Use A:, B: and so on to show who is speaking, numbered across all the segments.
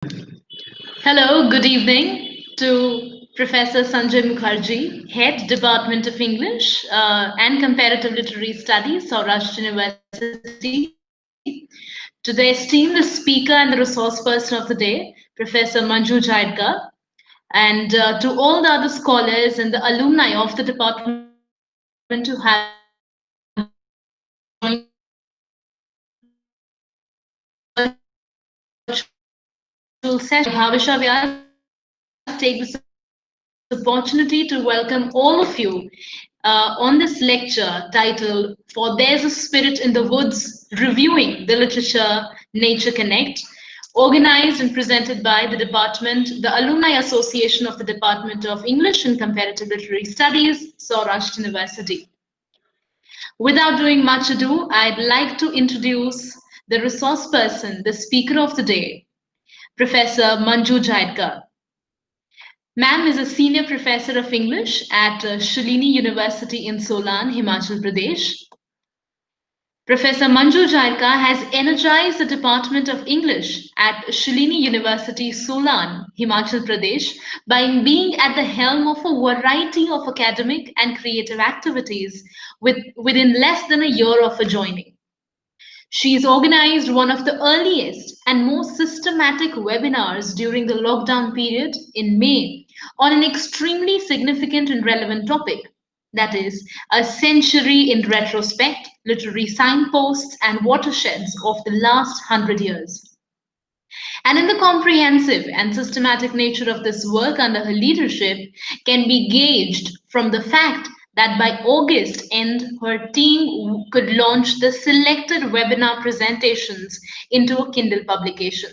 A: Hello, good evening to Professor Sanjay Mukherjee, Head Department of English and Comparative Literary Studies, Saurashtra University. To the esteemed speaker and the resource person of the day, Professor Manju Jaidka, and to all the other scholars and the alumni of the department who have joined us today for this virtual session. Bhavisha Vyas take this opportunity to welcome all of you on this lecture titled For There's a Spirit in the Woods, Reviewing the Literature Nature Connect, organized and presented by the Alumni Association of the Department of English and Comparative Literary Studies, Saurashtra University. Without doing much ado, I'd like to introduce the resource person, the speaker of the day, Professor Manju Jaidka. Ma'am is a senior professor of English at Shalini University in Solan, Himachal Pradesh. Professor Manju Jaidka has energized the Department of English at Shalini University, Solan, Himachal Pradesh, by being at the helm of a variety of academic and creative activities within less than a year of her joining. She's organized one of the earliest and most systematic webinars during the lockdown period in May on an extremely significant and relevant topic, that is, a century in retrospect, literary signposts and watersheds of the last 100 years. And in the comprehensive and systematic nature of this work under her leadership can be gauged from the fact that by August end, her team could launch the selected webinar presentations into a Kindle publication.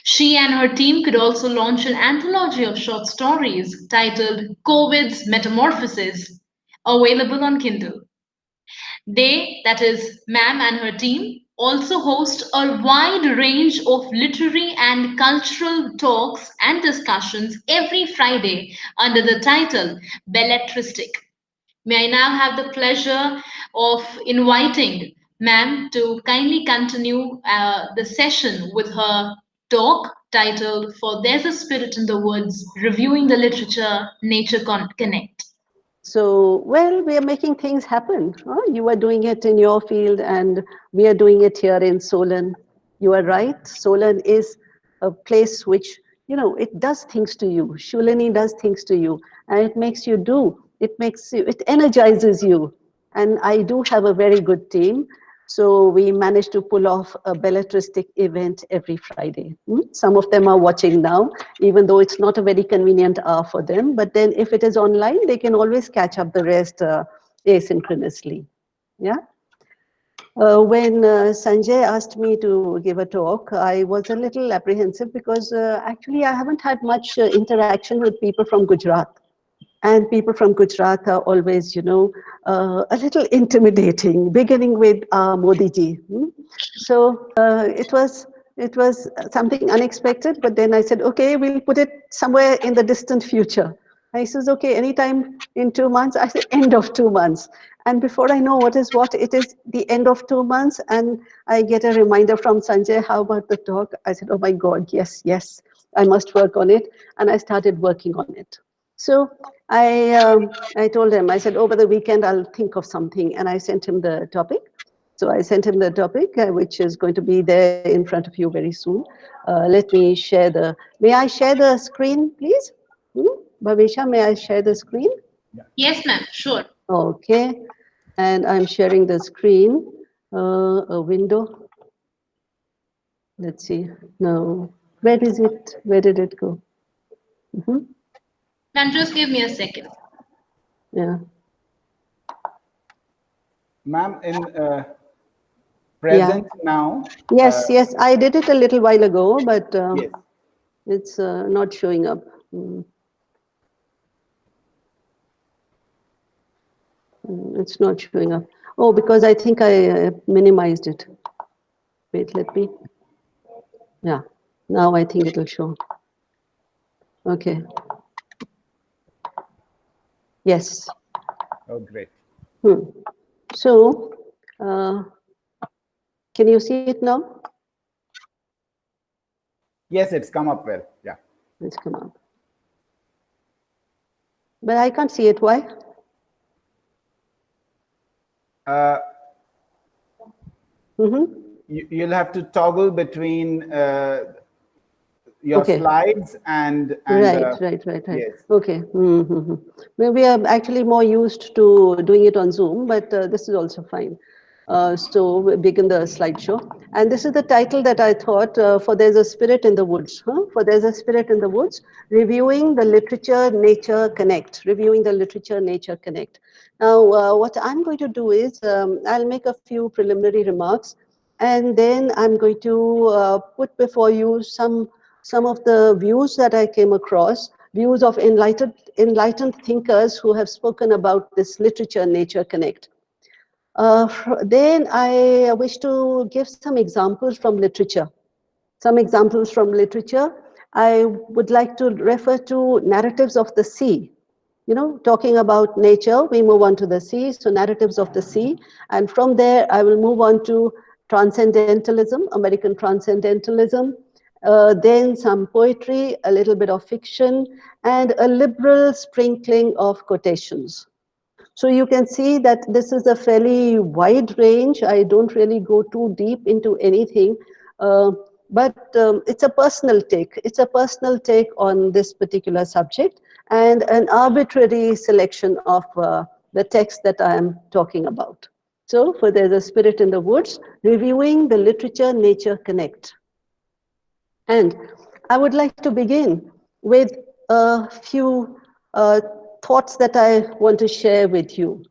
A: She and her team could also launch an anthology of short stories titled COVID's Metamorphosis, available on Kindle. They, that is, Ma'am and her team, also host a wide range of literary and cultural talks and discussions every Friday under the title Belletristic. May I now have the pleasure of inviting Ma'am to kindly continue the session with her talk titled For There's a Spirit in the Woods, Reviewing the Literature Nature Connect.
B: So, well, we are making things happen. Huh? You are doing it in your field and we are doing it here in Solan. You are right. Solan is a place which, it does things to you. Shulani does things to you and it makes you do. It energizes you. And I do have a very good team. So we managed to pull off a belletristic event every Friday. Some of them are watching now, even though it's not a very convenient hour for them. But then if it is online, they can always catch up the rest asynchronously. Yeah. When Sanjay asked me to give a talk, I was a little apprehensive because actually I haven't had much interaction with people from Gujarat. And people from Gujarat are always, a little intimidating, beginning with Modi ji. So it was something unexpected, but then I said, okay, we'll put it somewhere in the distant future. And he says, okay, anytime in 2 months. I said, end of 2 months. And before I know what, it is the end of 2 months. And I get a reminder from Sanjay, how about the talk? I said, oh my God, yes, I must work on it. And I started working on it. So I told him, I said, over the weekend, I'll think of something. And I sent him the topic. So I sent him the topic, which is going to be there in front of you very soon. Let me share may I share the screen, please? Bhavisha, may I share the screen?
A: Yes, ma'am, sure.
B: Okay. And I'm sharing the screen, a window. Let's see. No. Where is it? Where did it go?
A: Ma'am, just give me a second.
B: Yeah.
C: Ma'am, in present now.
B: Yes, I did it a little while ago, but
C: yes.
B: It's not showing up. It's not showing up. Oh, because I think I minimized it. Wait, let me. Yeah, now I think it'll show. Okay. Yes.
C: Oh, great.
B: So, can you see it now?
C: Yes, it's come up well. Yeah.
B: It's come up. But I can't see it. Why?
C: You'll have to toggle between your
B: Okay.
C: slides and
B: Right.
C: yes.
B: Okay. Well, we are actually more used to doing it on Zoom, but this is also fine. So we begin the slideshow. And this is the title that I thought, for There's a Spirit in the Woods. For There's a Spirit in the Woods, Reviewing the Literature Nature Connect. Reviewing the Literature Nature Connect. Now, what I'm going to do is, I'll make a few preliminary remarks, and then I'm going to put before you some of the views that I came across, views of enlightened thinkers who have spoken about this literature nature connect. Then I wish to give some examples from literature. Some examples from literature. I would like to refer to narratives of the sea. You know, talking about nature, we move on to the sea, so narratives of the sea. And from there, I will move on to transcendentalism, American transcendentalism, then some poetry, a little bit of fiction, and a liberal sprinkling of quotations. So you can see that this is a fairly wide range. I don't really go too deep into anything, but it's a personal take. It's a personal take on this particular subject and an arbitrary selection of the text that I am talking about. So for There's a Spirit in the Woods, Reviewing the Literature Nature Connect. And I would like to begin with a few thoughts that I want to share with you.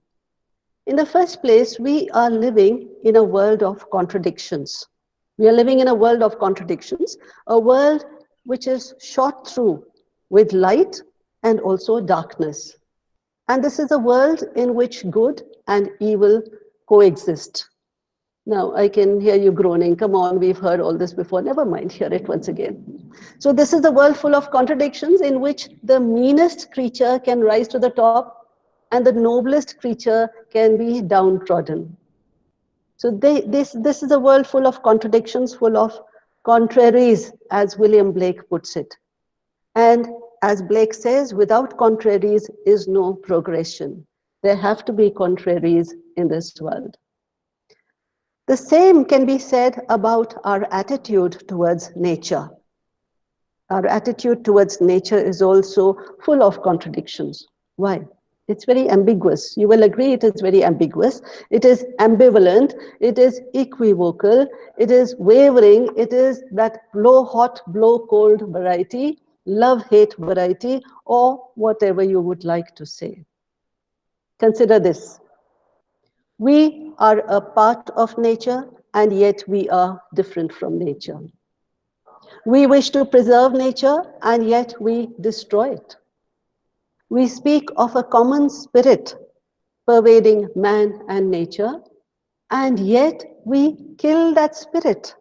B: In the first place, we are living in a world of contradictions. We are living in a world of contradictions, a world which is shot through with light and also darkness. And this is a world in which good and evil coexist. Now, I can hear you groaning. Come on, we've heard all this before. Never mind, hear it once again. So this is a world full of contradictions in which the meanest creature can rise to the top and the noblest creature can be downtrodden. So this is a world full of contradictions, full of contraries, as William Blake puts it. And as Blake says, without contraries is no progression. There have to be contraries in this world. The same can be said about our attitude towards nature. Our attitude towards nature is also full of contradictions. Why? It's very ambiguous. You will agree it is very ambiguous. It is ambivalent. It is equivocal. It is wavering. It is that blow hot, blow cold variety, love-hate variety, or whatever you would like to say. Consider this. We are a part of nature, and yet we are different from nature. We wish to preserve nature, and yet we destroy it. We speak of a common spirit pervading man and nature, and yet we kill that spirit.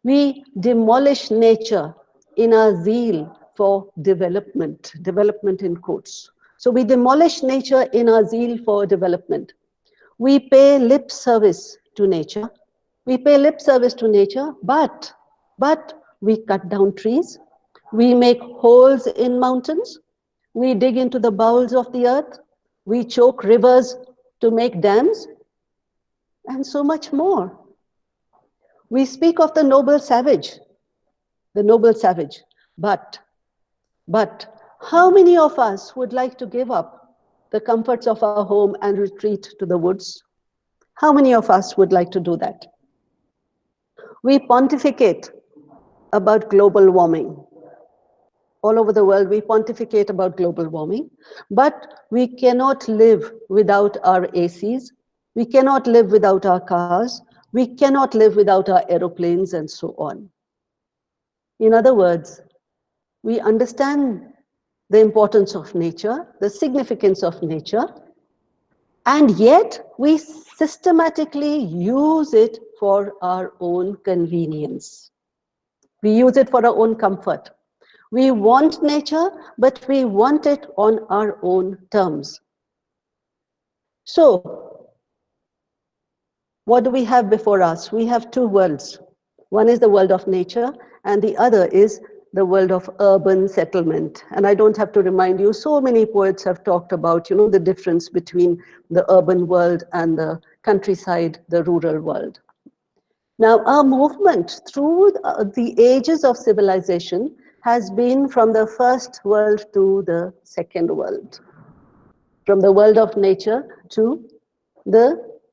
B: We demolish nature in our zeal for development, development in quotes. So we demolish nature in our zeal for development. We pay lip service to nature. We pay lip service to nature, but we cut down trees. We make holes in mountains. We dig into the bowels of the earth. We choke rivers to make dams, and so much more. We speak of the noble savage, but how many of us would like to give up the comforts of our home and retreat to the woods? How many of us would like to do that? We pontificate about global warming. All over the world, we pontificate about global warming, but we cannot live without our ACs. We cannot live without our cars. We cannot live without our aeroplanes and so on. In other words, we understand the importance of nature, the significance of nature, and yet we systematically use it for our own convenience. We use it for our own comfort. We want nature, but we want it on our own terms. So, what do we have before us? We have two worlds. One is the world of nature, and the other is the world of urban settlement. And I don't have to remind you, so many poets have talked about, the difference between the urban world and the countryside, the rural world. Now, our movement through the ages of civilization has been from the first world to the second world, from the world of nature to the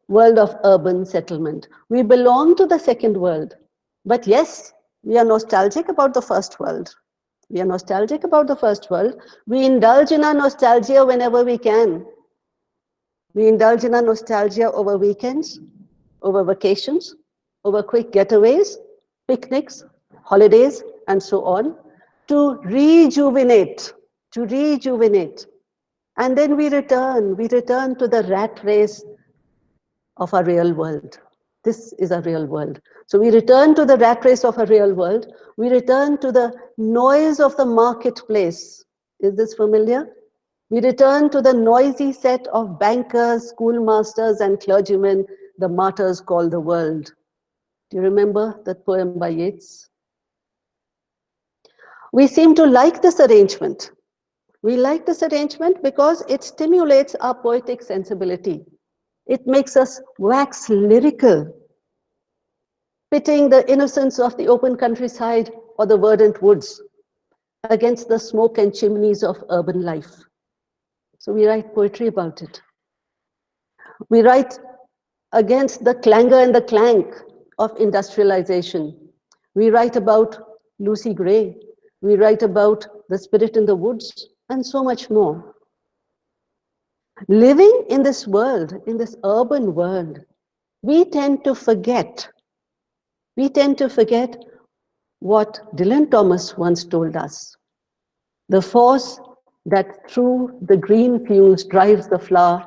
B: world of urban settlement. We belong to the second world, but yes, we are nostalgic about the first world. We are nostalgic about the first world. We indulge in our nostalgia whenever we can. We indulge in our nostalgia over weekends, over vacations, over quick getaways, picnics, holidays, and so on, to rejuvenate, to rejuvenate. And then we return to the rat race of our real world. This is a real world. So we return to the rat race of a real world. We return to the noise of the marketplace. Is this familiar? We return to the noisy set of bankers, schoolmasters, and clergymen, the martyrs call the world. Do you remember that poem by Yeats? We seem to like this arrangement. We like this arrangement because it stimulates our poetic sensibility. It makes us wax lyrical, pitting the innocence of the open countryside or the verdant woods against the smoke and chimneys of urban life. So we write poetry about it. We write against the clangor and the clank of industrialization. We write about Lucy Gray. We write about the spirit in the woods, and so much more. Living in this world, in this urban world, we tend to forget. We tend to forget what Dylan Thomas once told us. The force that through the green fields drives the flower,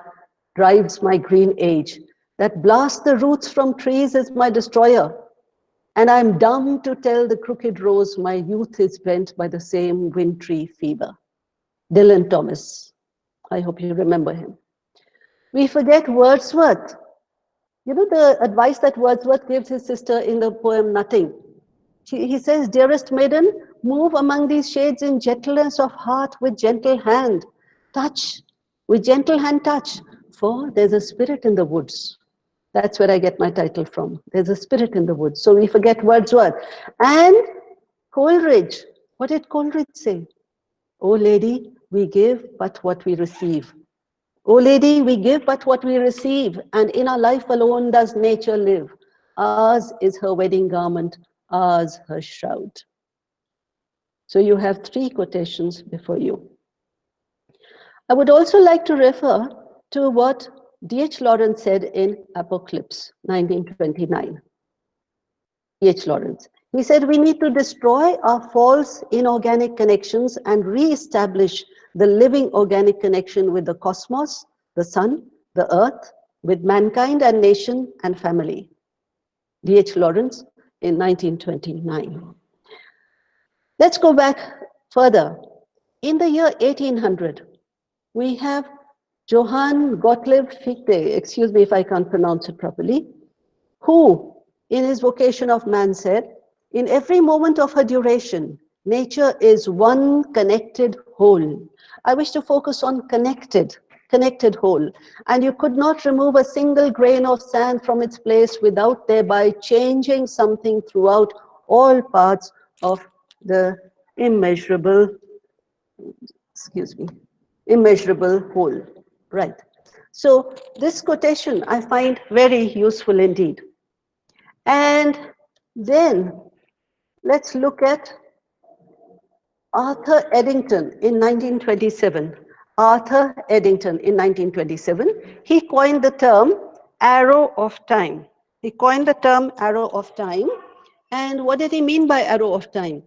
B: drives my green age, that blasts the roots from trees is my destroyer. And I'm dumb to tell the crooked rose my youth is bent by the same wintry fever. Dylan Thomas. I hope you remember him. We forget Wordsworth. You know the advice that Wordsworth gives his sister in the poem Nothing. He says, dearest maiden, move among these shades in gentleness of heart with gentle hand. Touch, with gentle hand touch, for there's a spirit in the woods. That's where I get my title from. There's a spirit in the woods. So we forget Wordsworth. And Coleridge. What did Coleridge say? Oh lady, we give but what we receive. O lady, we give but what we receive, and in our life alone does nature live. Ours is her wedding garment, ours her shroud. So you have 3 quotations before you. I would also like to refer to what D.H. Lawrence said in Apocalypse, 1929. D.H. Lawrence. He said, we need to destroy our false inorganic connections and re-establish the living organic connection with the cosmos, the sun, the earth, with mankind and nation and family. D.H. Lawrence in 1929. Let's go back further. In the year 1800, we have Johann Gottlieb Fichte, excuse me if I can't pronounce it properly, who, in his Vocation of Man, said, in every moment of her duration, nature is one connected whole. I wish to focus on connected whole. And you could not remove a single grain of sand from its place without thereby changing something throughout all parts of the immeasurable whole. Right. So this quotation I find very useful indeed. And then let's look at Arthur Eddington in 1927. Arthur Eddington in 1927, he coined the term arrow of time. He coined the term arrow of time. And what did he mean by arrow of time?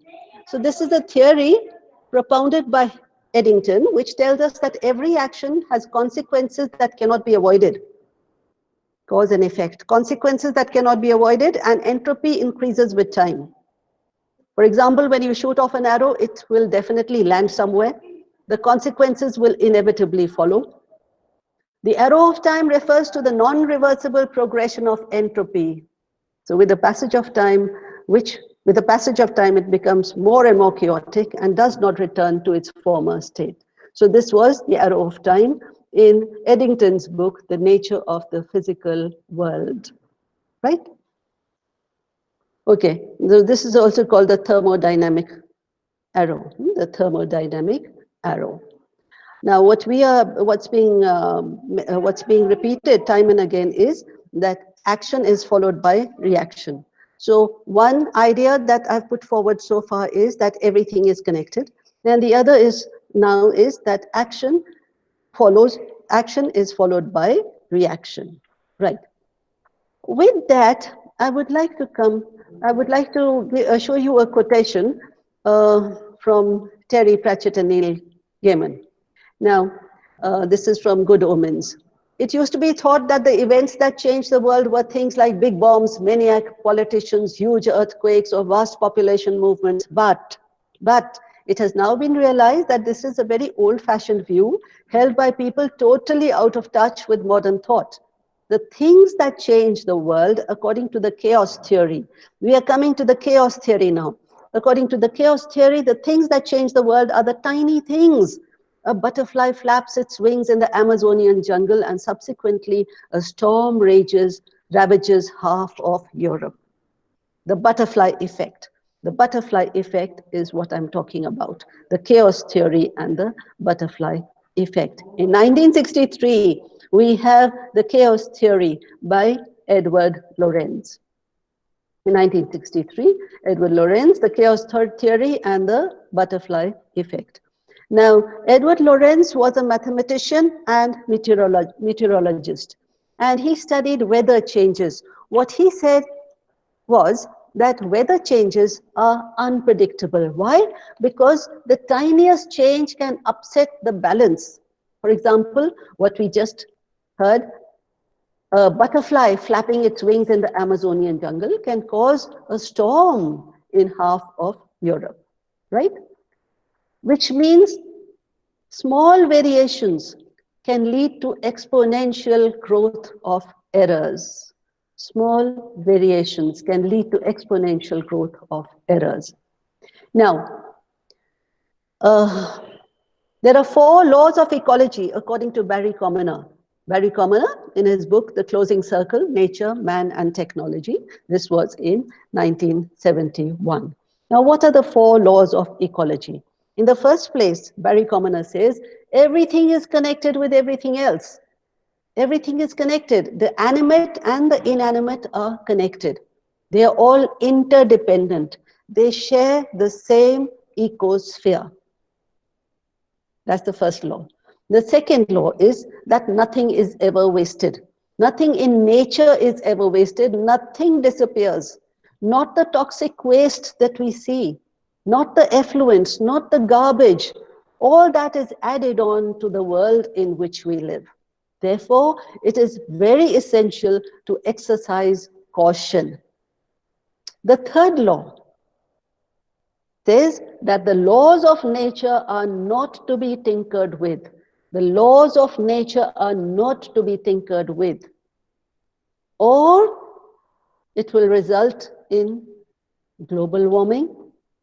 B: So this is a theory propounded by Eddington, which tells us that every action has consequences that cannot be avoided. Cause and effect. Consequences that cannot be avoided, and entropy increases with time. For example, when you shoot off an arrow, it will definitely land somewhere. The consequences will inevitably follow. The arrow of time refers to the non-reversible progression of entropy. So with the passage of time, which with the passage of time, it becomes more and more chaotic and does not return to its former state. So this was the arrow of time in Eddington's book, The Nature of the Physical World, right? Okay, so this is also called the thermodynamic arrow, the thermodynamic arrow. Now, what's being repeated time and again is that action is followed by reaction. So one idea that I've put forward so far is that everything is connected, and the other is that action is followed by reaction, right? With that, I would like to show you a quotation from Terry Pratchett and Neil Gaiman. Now, this is from Good Omens. It used to be thought that the events that changed the world were things like big bombs, maniac politicians, huge earthquakes, or vast population movements. But it has now been realized that this is a very old-fashioned view held by people totally out of touch with modern thought. The things that change the world, according to the chaos theory, we are coming to the chaos theory now. According to the chaos theory, the things that change the world are the tiny things. A butterfly flaps its wings in the Amazonian jungle, and subsequently a storm ravages half of Europe. The butterfly effect. The butterfly effect is what I'm talking about. The chaos theory and the butterfly effect. In 1963, we have the chaos theory by Edward Lorenz. In 1963, Edward Lorenz, the chaos theory and the butterfly effect. Now, Edward Lorenz was a mathematician and meteorologist, and he studied weather changes. What he said was that weather changes are unpredictable. Why? Because the tiniest change can upset the balance. For example, what we just heard, a butterfly flapping its wings in the Amazonian jungle can cause a storm in half of Europe, right? Which means small variations can lead to exponential growth of errors. Small variations can lead to exponential growth of errors. Now, there are 4 laws of ecology according to Barry Commoner. Barry Commoner, in his book, The Closing Circle, Nature, Man and Technology. This was in 1971. Now, what are the 4 laws of ecology? In the first place, Barry Commoner says, everything is connected with everything else. Everything is connected. The animate and the inanimate are connected. They are all interdependent. They share the same ecosphere. That's the first law. The second law is that nothing is ever wasted. Nothing in nature is ever wasted. Nothing disappears. Not the toxic waste that we see, not the effluents, not the garbage. All that is added on to the world in which we live. Therefore, it is very essential to exercise caution. The third law says that the laws of nature are not to be tinkered with. The laws of nature are not to be tinkered with, or it will result in global warming,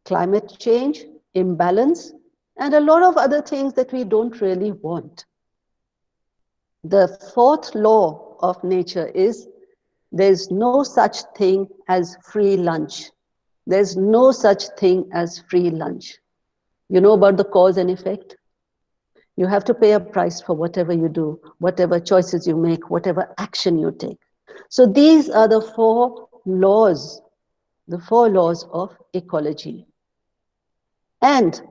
B: climate change, imbalance, and a lot of other things that we don't really want. The fourth law of nature is there's no such thing as free lunch. There's no such thing as free lunch. You know about the cause and effect? You have to pay a price for whatever you do, whatever choices you make, whatever action you take. So these are the 4 laws of ecology. And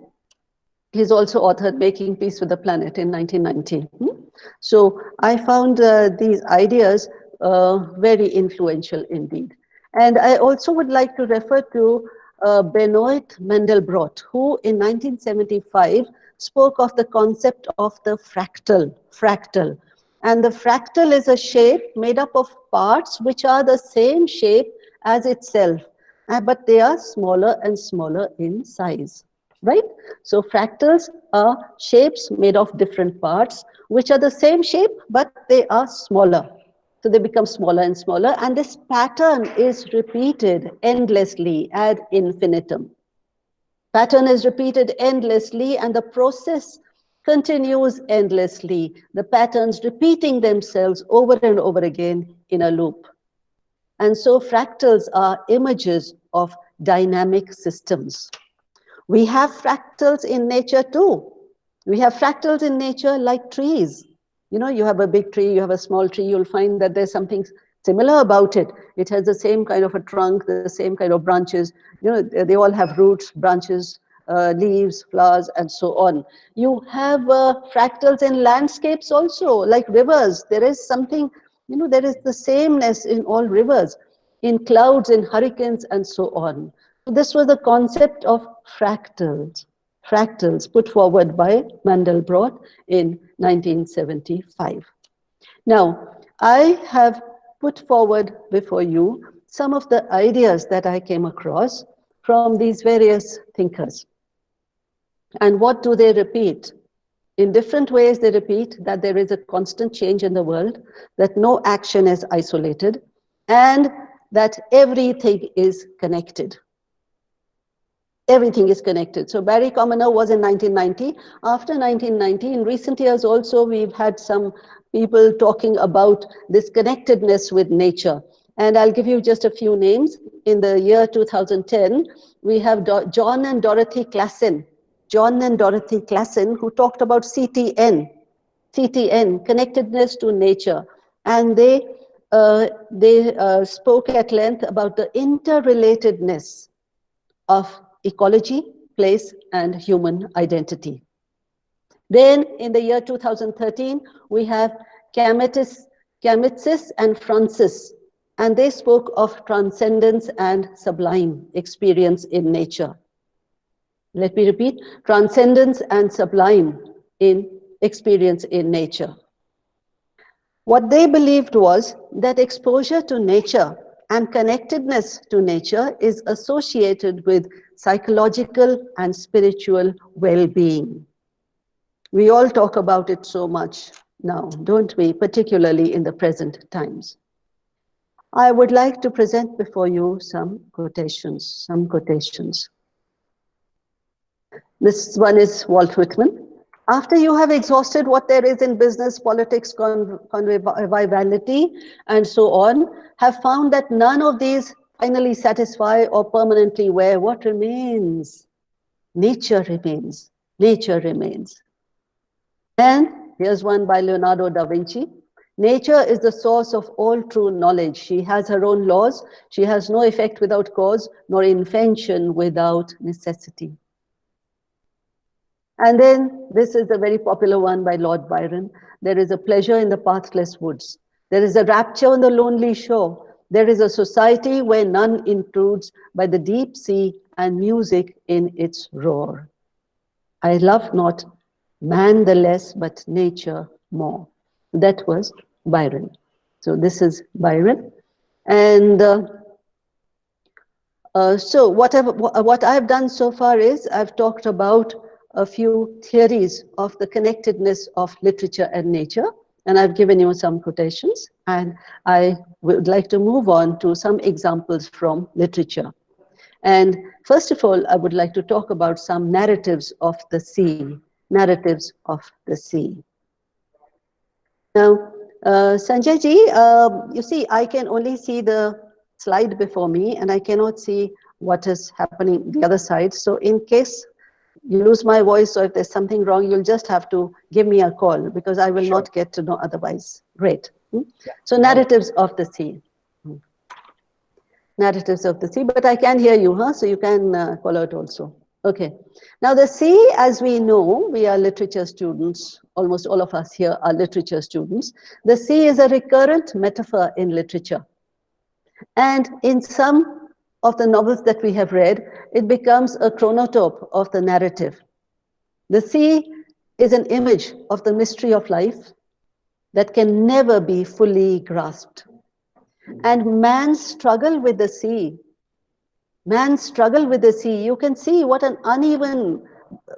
B: he's also authored Making Peace with the Planet in 1990. So I found these ideas very influential indeed. And I also would like to refer to Benoit Mandelbrot, who in 1975 spoke of the concept of the fractal. And the fractal is a shape made up of parts which are the same shape as itself, but they are smaller and smaller in size, right? So fractals are shapes made of different parts which are the same shape, but they are smaller. So they become smaller and smaller, and this pattern is repeated endlessly ad infinitum. Pattern is repeated endlessly, and the process continues endlessly. The patterns repeating themselves over and over again in a loop. And so fractals are images of dynamic systems. We have fractals in nature too. We have fractals in nature like trees. You know, you have a big tree, you have a small tree, you'll find that there's something similar about it. It has the same kind of a trunk, the same kind of branches. You know, they all have roots, branches, leaves, flowers, and so on. You have fractals in landscapes also, like rivers. There is something, you know, there is the sameness in all rivers, in clouds, in hurricanes, and so on. So this was the concept of fractals. Fractals put forward by Mandelbrot in 1975. Now, I have put forward before you some of the ideas that I came across from these various thinkers. And what do they repeat? In different ways, they repeat that there is a constant change in the world, that no action is isolated, and that everything is connected. Everything is connected. So Barry Commoner was in 1990. After 1990, in recent years also, we've had some people talking about this connectedness with nature. And I'll give you just a few names. In the year 2010, we have John and Dorothy Classen. John and Dorothy Classen, who talked about CTN, connectedness to nature. And they spoke at length about the interrelatedness of ecology, place, and human identity. Then in the year 2013, we have Kamitsis and Francis, and they spoke of transcendence and sublime experience in nature. Let me repeat, transcendence and sublime in experience in nature. What they believed was that exposure to nature and connectedness to nature is associated with psychological and spiritual well-being. We all talk about it so much now, don't we? Particularly in the present times. I would like to present before you some quotations. This one is Walt Whitman. After you have exhausted what there is in business, politics, conviviality, and so on, have found that none of these finally satisfy or permanently wear, what remains? Nature remains. Nature remains. And here's one by Leonardo da Vinci. Nature is the source of all true knowledge. She has her own laws. She has no effect without cause, nor invention without necessity. And then this is a very popular one by Lord Byron. There is a pleasure in the pathless woods. There is a rapture on the lonely shore. There is a society where none intrudes by the deep sea and music in its roar. I love not man the less, but nature more. That was Byron. So this is Byron. And so what I've done so far is I've talked about a few theories of the connectedness of literature and nature, and I've given you some quotations, and I would like to move on to some examples from literature. And first of all, I would like to talk about some narratives of the sea, narratives of the sea. Now, Sanjay ji, you see, I can only see the slide before me, and I cannot see what is happening the other side. So in case you lose my voice, so if there's something wrong, you'll just have to give me a call, because I will not get to know otherwise. Great. So narratives of the sea. Narratives of the sea, but I can hear you, huh? So you can call out also. Okay. Now the sea, as we know, we are literature students. Almost all of us here are literature students. The sea is a recurrent metaphor in literature. And in some of the novels that we have read, it becomes a chronotope of the narrative. The sea is an image of the mystery of life that can never be fully grasped. And man's struggle with the sea, you can see what an uneven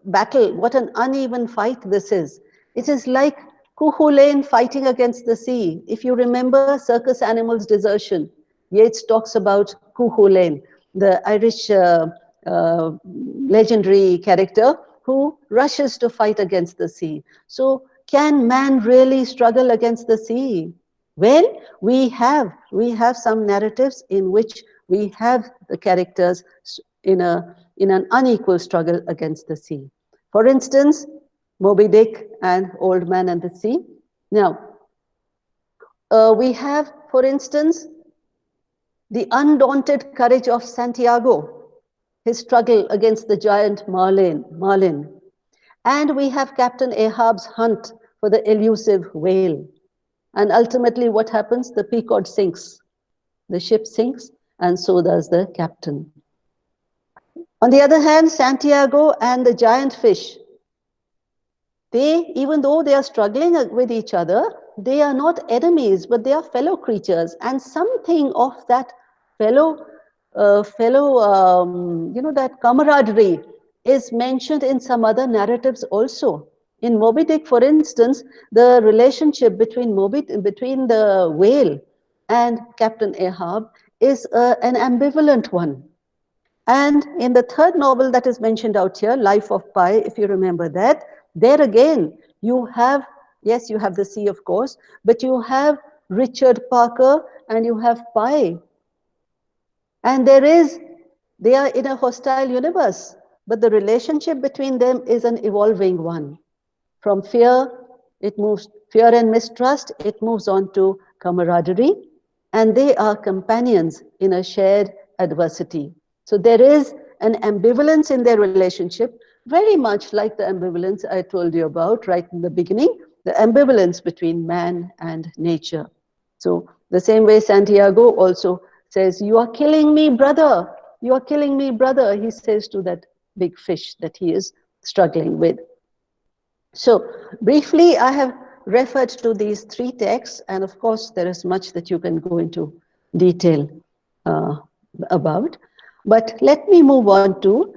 B: battle, what an uneven fight this is. It is like Cuckoo Lane fighting against the sea. If you remember Circus Animals Desertion, Yeats talks about Cuckoo Lane, the Irish legendary character who rushes to fight against the sea. So can man really struggle against the sea? Well, we have some narratives in which we have the characters in an unequal struggle against the sea. For instance, Moby Dick and Old Man and the Sea. Now, we have, for instance, the undaunted courage of Santiago, his struggle against the giant marlin. And we have Captain Ahab's hunt for the elusive whale. And ultimately what happens? The Pequod sinks. The ship sinks, and so does the captain. On the other hand, Santiago and the giant fish, they, even though they are struggling with each other, they are not enemies, but they are fellow creatures. And something of that that camaraderie is mentioned in some other narratives also. In Moby Dick, for instance, the relationship between the whale and Captain Ahab is an ambivalent one. And in the third novel that is mentioned out here, Life of Pi, if you remember that, there again, you have, yes, you have the sea, of course, but you have Richard Parker and you have Pi. And they are in a hostile universe, but the relationship between them is an evolving one. From fear and mistrust, it moves on to camaraderie, and they are companions in a shared adversity. So there is an ambivalence in their relationship, very much like the ambivalence I told you about right in the beginning, the ambivalence between man and nature. So the same way Santiago also says, "You are killing me, brother. You are killing me, brother," he says to that big fish that he is struggling with. So briefly, I have referred to these three texts, and of course, there is much that you can go into detail about. But let me move on to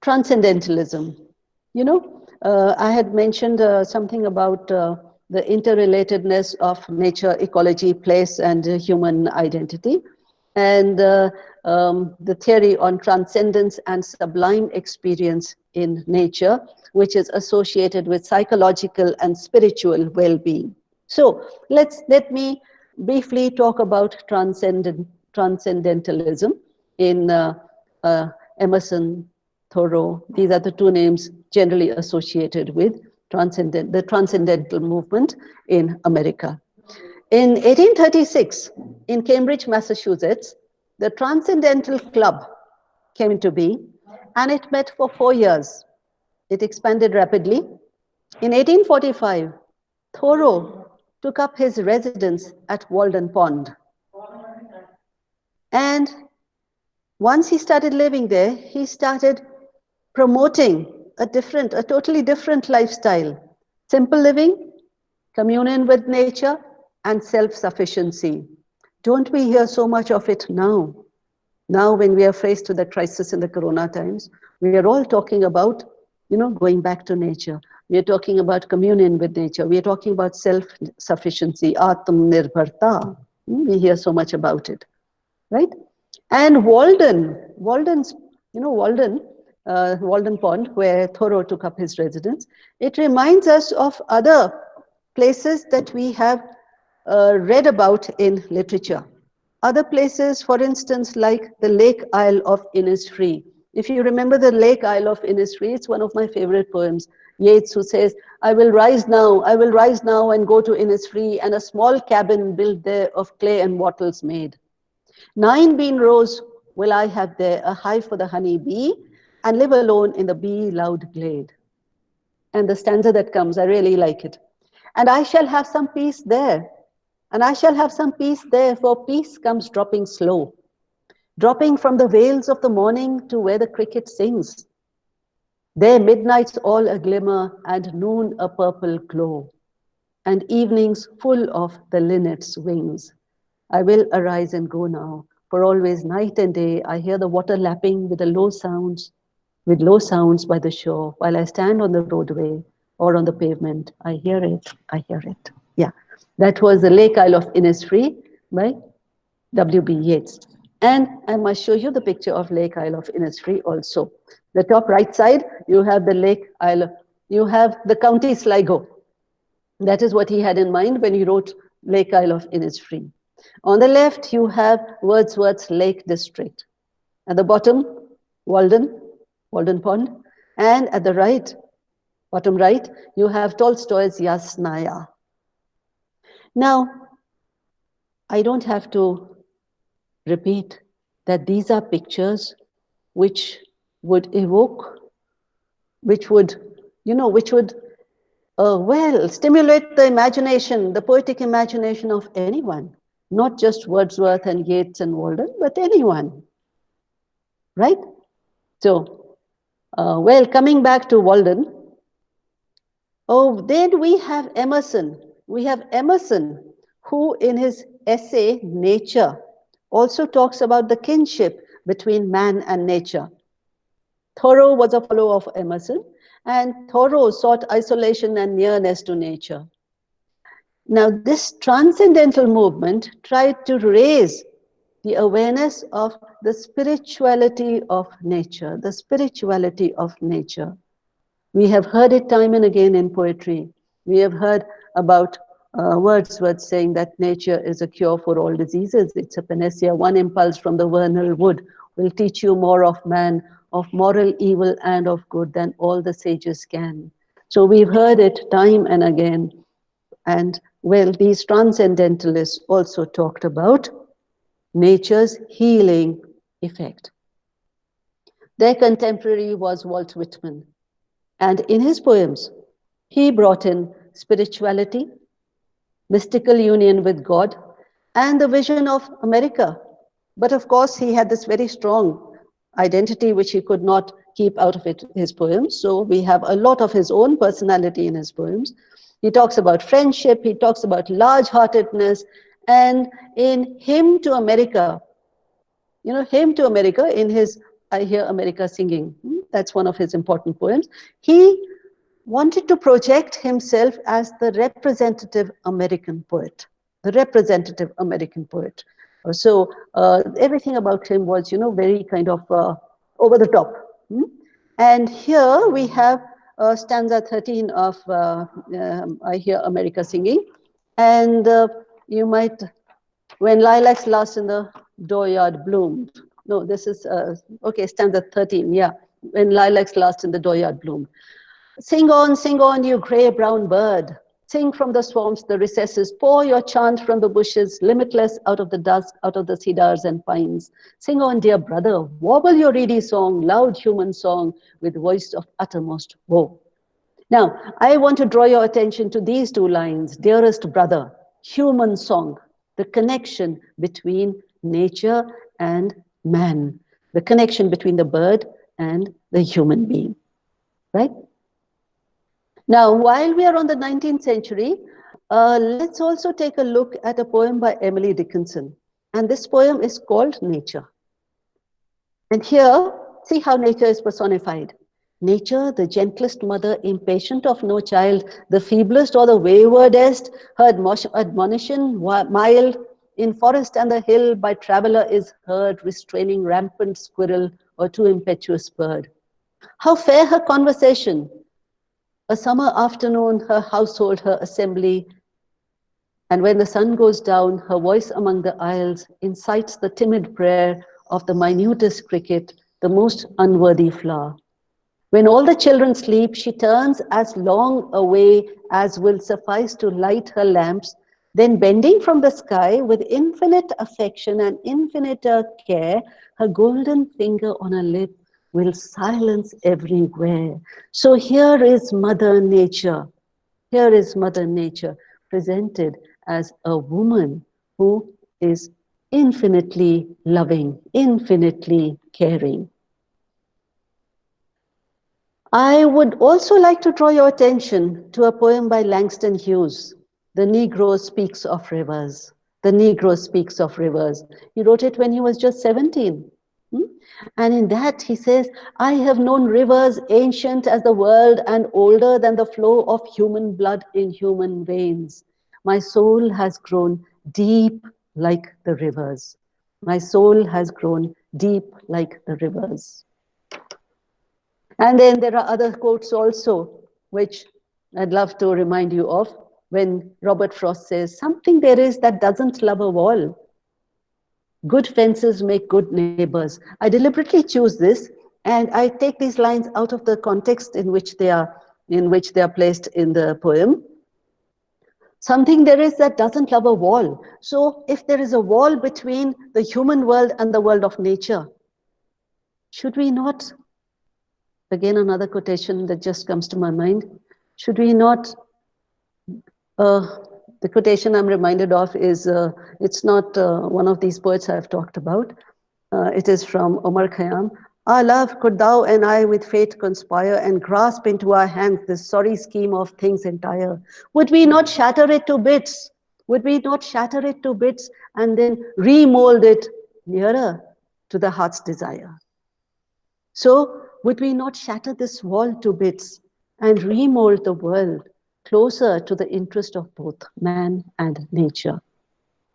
B: transcendentalism. You know, I had mentioned something about the interrelatedness of nature, ecology, place, and human identity. And the theory on transcendence and sublime experience in nature, which is associated with psychological and spiritual well-being. So let me briefly talk about transcendentalism in Emerson, Thoreau. These are the two names generally associated with the transcendental movement in America. In 1836, in Cambridge, Massachusetts, the Transcendental Club came into being, and it met for 4 years. It expanded rapidly. In 1845, Thoreau took up his residence at Walden Pond. And once he started living there, he started promoting a totally different lifestyle. Simple living, communion with nature, and self-sufficiency. Don't we hear so much of it now? Now, when we are faced with the crisis in the corona times, we are all talking about, going back to nature. We are talking about communion with nature. We are talking about self-sufficiency, Atmanirbharta. We hear so much about it, right? And Walden Pond, where Thoreau took up his residence, it reminds us of other places that we have read about in literature. Other places, for instance, like the Lake Isle of Innisfree. If you remember the Lake Isle of Innisfree, it's one of my favorite poems. Yeats, who says, I will rise now and go to Innisfree, and a small cabin built there of clay and wattles made. 9 bean rows will I have there, a hive for the honey bee, and live alone in the bee-loud glade. And the stanza that comes, I really like it. And I shall have some peace there. And I shall have some peace there, for peace comes dropping slow, dropping from the vales of the morning to where the cricket sings. There midnight's all a glimmer, and noon a purple glow, and evenings full of the linnet's wings. I will arise and go now, for always night and day I hear the water lapping with low sounds by the shore, while I stand on the roadway or on the pavement. I hear it, I hear it. Yeah, that was the Lake Isle of Innisfree by W.B. Yeats. And I must show you the picture of Lake Isle of Innisfree also. The top right side, you have the Lake Isle, you have the County Sligo. That is what he had in mind when he wrote Lake Isle of Innisfree. On the left, you have Wordsworth's Lake District. At the bottom, Walden Pond. And at the right, bottom right, you have Tolstoy's Yasnaya. Now, I don't have to repeat that these are pictures which would evoke, which would, well, stimulate the imagination, the poetic imagination of anyone, not just Wordsworth and Yeats and Walden, but anyone, right? So, well, coming back to Walden, then we have Emerson. We have Emerson, who in his essay, Nature, also talks about the kinship between man and nature. Thoreau was a follower of Emerson, and Thoreau sought isolation and nearness to nature. Now, this transcendental movement tried to raise the awareness of the spirituality of nature, the spirituality of nature. We have heard it time and again in poetry. We have heard about Wordsworth saying that nature is a cure for all diseases. It's a panacea. One impulse from the vernal wood will teach you more of man, of moral evil and of good than all the sages can. So we've heard it time and again. And well, these transcendentalists also talked about nature's healing effect. Their contemporary was Walt Whitman. And in his poems, he brought in spirituality, mystical union with God, and the vision of America. But of course, he had this very strong identity which he could not keep out of his poems. So we have a lot of his own personality in his poems. He talks about friendship, he talks about large-heartedness, and in Hymn to America, Hymn to America, in his I Hear America Singing, that's one of his important poems, he wanted to project himself as the representative American poet, the representative American poet. So everything about him was, very kind of over the top. And here we have stanza 13 of I Hear America Singing. And you might, when lilacs last in the dooryard bloomed. No, this is, okay, stanza 13, yeah. When lilacs last in the dooryard bloomed. Sing on, you gray-brown bird. Sing from the swamps, the recesses. Pour your chant from the bushes, limitless out of the dusk, out of the cedars and pines. Sing on, dear brother. Warble your reedy song, loud human song, with voice of uttermost woe. Now, I want to draw your attention to these two lines. Dearest brother, human song, the connection between nature and man, the connection between the bird and the human being, right? Now, while we are on the 19th century, let's also take a look at a poem by Emily Dickinson. And this poem is called Nature. And here, see how nature is personified. Nature, the gentlest mother, impatient of no child, the feeblest or the waywardest, her admonition mild, in forest and the hill by traveler is heard, restraining rampant squirrel or too impetuous bird. How fair her conversation! A summer afternoon, her household, her assembly, and when the sun goes down, her voice among the isles incites the timid prayer of the minutest cricket, the most unworthy flower. When all the children sleep, she turns as long away as will suffice to light her lamps, then bending from the sky with infinite affection and infinite care, her golden finger on her lip will silence everywhere. So here is Mother Nature. Here is Mother Nature presented as a woman who is infinitely loving, infinitely caring. I would also like to draw your attention to a poem by Langston Hughes, The Negro Speaks of Rivers. The Negro Speaks of Rivers. He wrote it when he was just 17. Hmm? And in that he says, I have known rivers ancient as the world and older than the flow of human blood in human veins. My soul has grown deep like the rivers. My soul has grown deep like the rivers. And then there are other quotes also, which I'd love to remind you of, when Robert Frost says, something there is that doesn't love a wall. Good fences make good neighbors. I deliberately choose this, and I take these lines out of the context in which they are placed in the poem. Something there is that doesn't love a wall. So if there is a wall between the human world and the world of nature, should we not, again another quotation that just comes to my mind, should we not, the quotation I'm reminded of is, it's not one of these poets I've talked about. It is from Omar Khayyam. Our love, could thou and I with fate conspire and grasp into our hands this sorry scheme of things entire? Would we not shatter it to bits? Would we not shatter it to bits and then remold it nearer to the heart's desire? So would we not shatter this wall to bits and remold the world closer to the interest of both man and nature?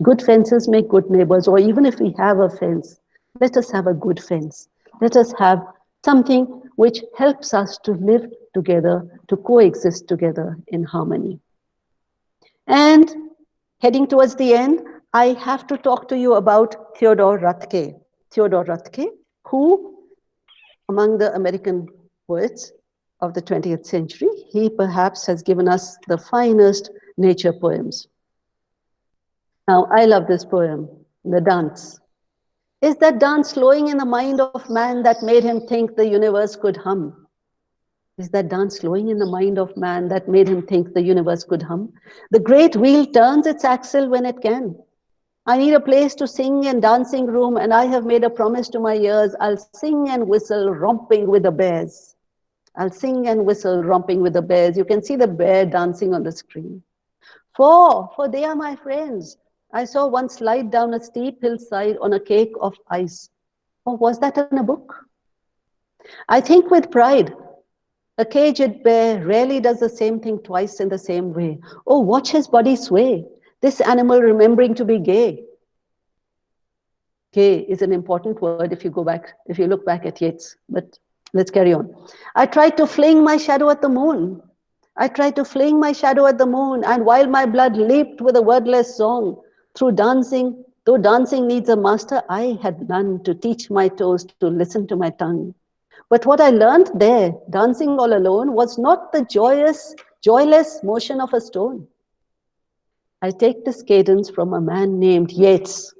B: Good fences make good neighbors, or even if we have a fence, let us have a good fence. Let us have something which helps us to live together, to coexist together in harmony. And heading towards the end, I have to talk to you about Theodore Roethke. Theodore Roethke, who, among the American poets of the 20th century, he perhaps has given us the finest nature poems. Now, I love this poem, The Dance. Is that dance flowing in the mind of man that made him think the universe could hum? Is that dance flowing in the mind of man that made him think the universe could hum? The great wheel turns its axle when it can. I need a place to sing and dancing room, and I have made a promise to my ears. I'll sing and whistle, romping with the bears. I'll sing and whistle, romping with the bears. You can see the bear dancing on the screen. For they are my friends. I saw one slide down a steep hillside on a cake of ice. Oh, was that in a book? I think with pride, a caged bear rarely does the same thing twice in the same way. Oh, watch his body sway. This animal remembering to be gay. Gay is an important word if you look back at Yeats, but let's carry on. I tried to fling my shadow at the moon. I tried to fling my shadow at the moon, and while my blood leaped with a wordless song, through dancing, though dancing needs a master, I had none to teach my toes to listen to my tongue. But what I learned there, dancing all alone, was not the joyless motion of a stone. I take this cadence from a man named Yeats.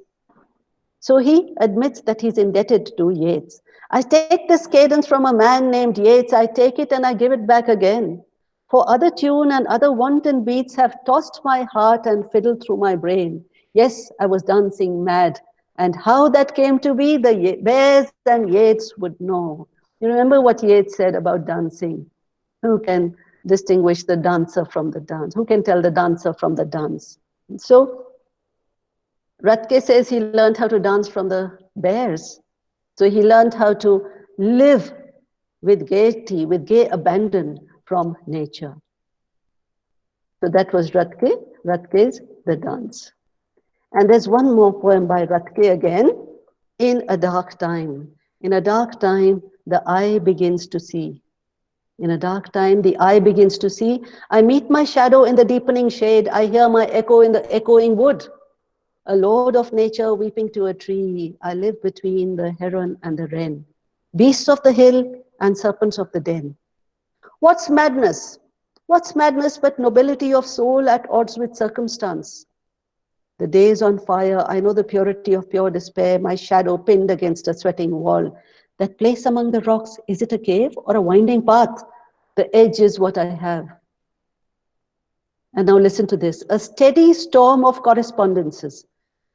B: So he admits that he's indebted to Yeats. I take this cadence from a man named Yeats, I take it and I give it back again. For other tune and other wanton beats have tossed my heart and fiddled through my brain. Yes, I was dancing mad. And how that came to be, the bears and Yeats would know. You remember what Yeats said about dancing? Who can distinguish the dancer from the dance? Who can tell the dancer from the dance? So Roethke says he learned how to dance from the bears. So he learned how to live with gaiety, with gay abandon from nature. So that was Roethke's The Dance. And there's one more poem by Roethke again, In a Dark Time. In a dark time, the eye begins to see. In a dark time, the eye begins to see. I meet my shadow in the deepening shade. I hear my echo in the echoing wood. A lord of nature weeping to a tree. I live between the heron and the wren. Beasts of the hill and serpents of the den. What's madness? What's madness but nobility of soul at odds with circumstance? The day is on fire. I know the purity of pure despair. My shadow pinned against a sweating wall. That place among the rocks, is it a cave or a winding path? The edge is what I have. And now listen to this. A steady storm of correspondences.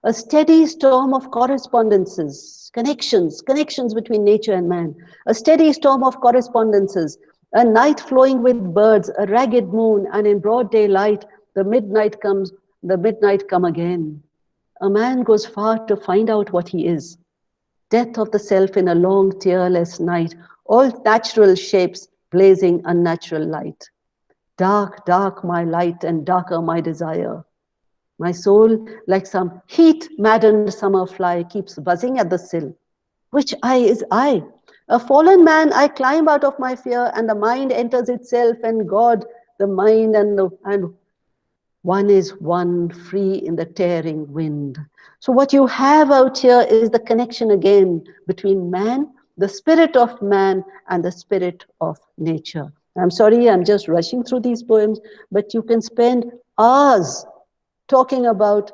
B: A steady storm of correspondences. Connections between nature and man. A steady storm of correspondences. A night flowing with birds, a ragged moon, and in broad daylight, the midnight come again. A man goes far to find out what he is. death of the self in a long, tearless night, all natural shapes blazing unnatural light. Dark, dark my light and darker my desire. My soul, like some heat-maddened summer fly, keeps buzzing at the sill. Which I is I? A fallen man, I climb out of my fear, and the mind enters itself, and God, the mind, and one is one, free in the tearing wind. So what you have out here is the connection again between man, the spirit of man, and the spirit of nature. I'm sorry, I'm just rushing through these poems, but you can spend hours talking about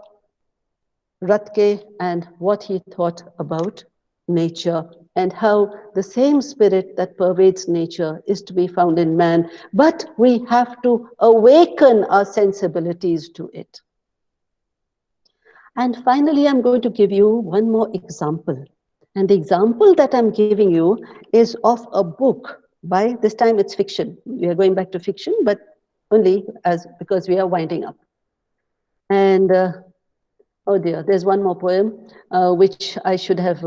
B: Rajkot and what he thought about nature and how the same spirit that pervades nature is to be found in man, but we have to awaken our sensibilities to it. And finally, I'm going to give you one more example. And the example that I'm giving you is of a book by, this time it's fiction. We are going back to fiction, but only because we are winding up. And oh dear, there's one more poem, which I should have,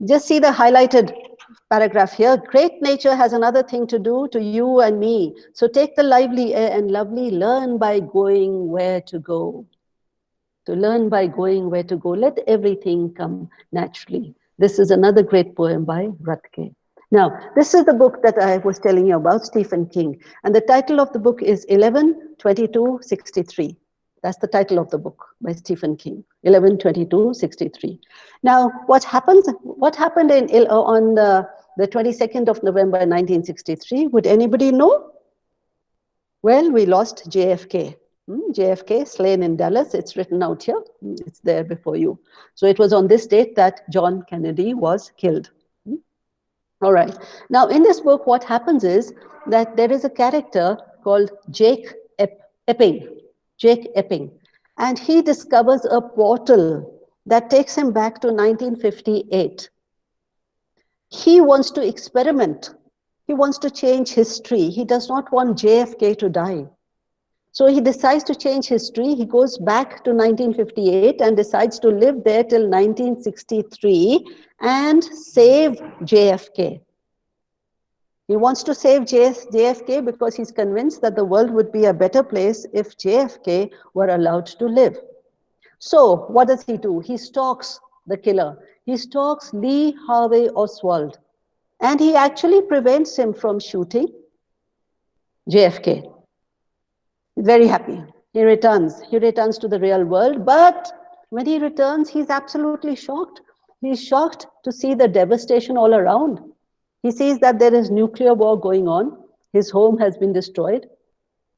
B: just see the highlighted paragraph here. Great nature has another thing to do to you and me. So take the lively air and lovely, learn by going where to go. To learn by going where to go. Let everything come naturally. This is another great poem by Rajkot. Now, this is the book that I was telling you about, Stephen King. And the title of the book is 11/22/63. That's the title of the book by Stephen King, 11/22/63. Now, what happened on the 22nd of November 1963? Would anybody know? Well, we lost JFK. JFK, slain in Dallas. It's written out here. It's there before you. So it was on this date that John Kennedy was killed. All right. Now, in this book, what happens is that there is a character called Jake Epping. Jake Epping. And he discovers a portal that takes him back to 1958. He wants to experiment. He wants to change history. He does not want JFK to die. So he decides to change history. He goes back to 1958 and decides to live there till 1963 and save JFK. He wants to save JFK because he's convinced that the world would be a better place if JFK were allowed to live. So what does he do? He stalks the killer. He stalks Lee Harvey Oswald. And he actually prevents him from shooting JFK. Very happy. He returns to the real world, but when he returns, he's absolutely shocked. He's shocked to see the devastation all around. He sees that there is nuclear war going on. His home has been destroyed,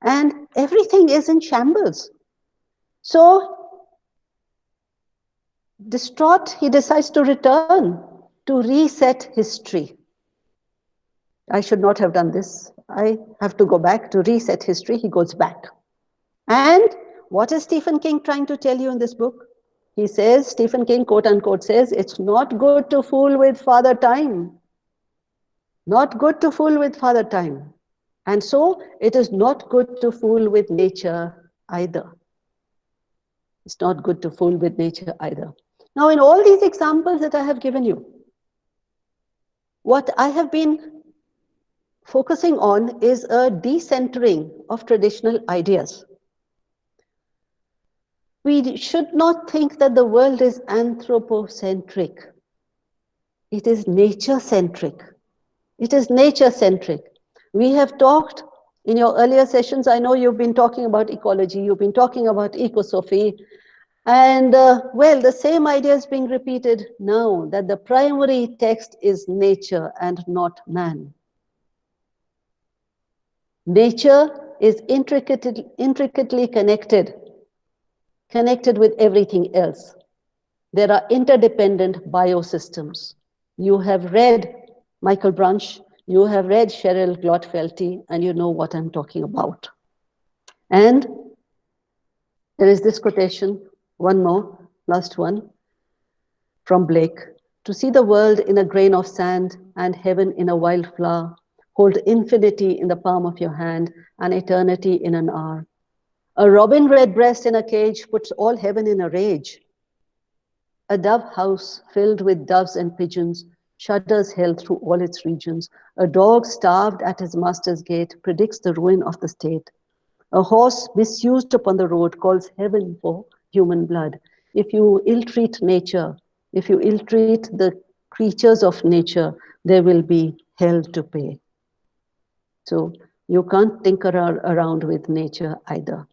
B: and everything is in shambles. So, distraught, he decides to return to reset history. I should not have done this. I have to go back to reset history. He goes back. And what is Stephen King trying to tell you in this book? He says, Stephen King, quote unquote, says, it's not good to fool with Father Time. Not good to fool with Father Time. And so it is not good to fool with nature either. It's not good to fool with nature either. Now, in all these examples that I have given you, what I have been focusing on is a decentering of traditional ideas. We should not think that the world is anthropocentric. It is nature-centric. It is nature-centric. We have talked in your earlier sessions, I know you've been talking about ecology, you've been talking about ecosophy, and well, the same idea is being repeated now, that the primary text is nature and not man. Nature is intricately connected with everything else. There are interdependent biosystems. You have read Michael Brunch, you have read Cheryl Glotfelty, and you know what I'm talking about. And there is this quotation, one more, last one, from Blake. To see the world in a grain of sand and heaven in a wildflower, hold infinity in the palm of your hand and eternity in an hour. A robin redbreast in a cage puts all heaven in a rage. A dove house filled with doves and pigeons, shudders held through all its regions. A dog starved at his master's gate predicts the ruin of the state. A horse misused upon the road calls heaven for human blood. If you ill-treat nature, if you ill-treat the creatures of nature, there will be hell to pay. So you can't tinker around with nature either.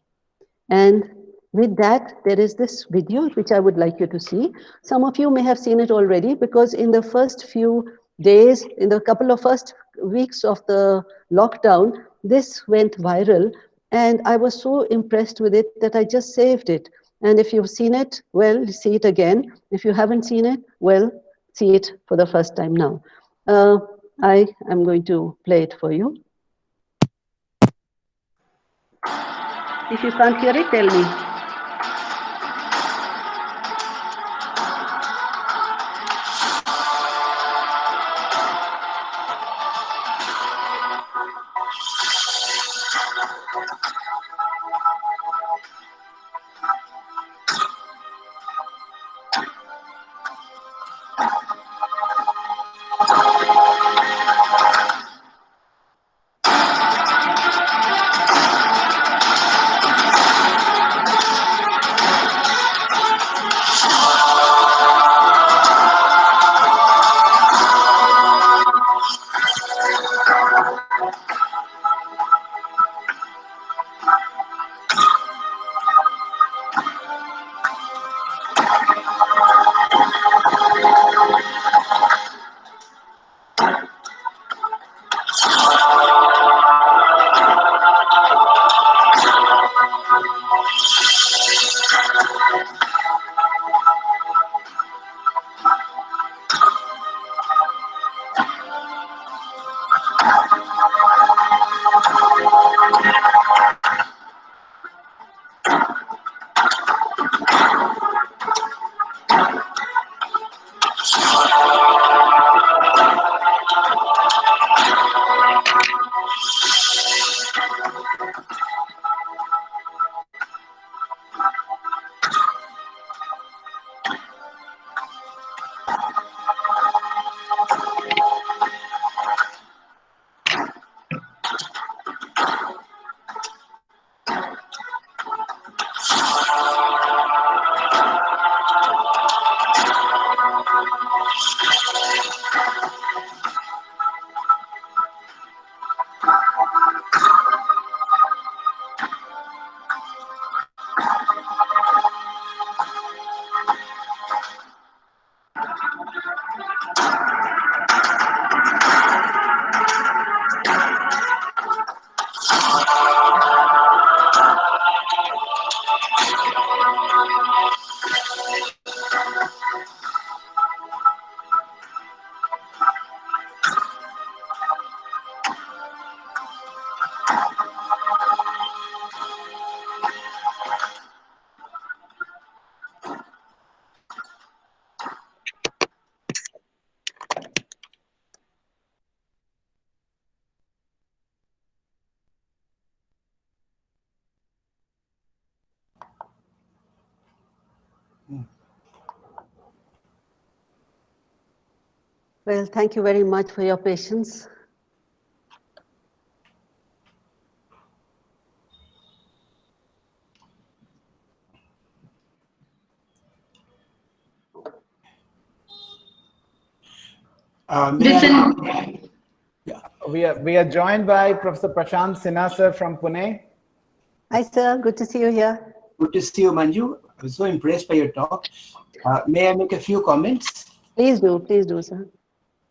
B: And with that, there is this video which I would like you to see. Some of you may have seen it already because in the first few days, in the couple of first weeks of the lockdown, this went viral. And I was so impressed with it that I just saved it. And if you've seen it, well, see it again. If you haven't seen it, well, see it for the first time now. I am going to play it for you. If you can't hear it, tell me. Well, thank you very much for your patience.
C: We are joined by Professor Prashant Sinha sir from Pune.
B: Hi, sir. Good to see you here.
D: Good to see you, Manju. I was so impressed by your talk. May I make a few comments?
B: Please do, sir.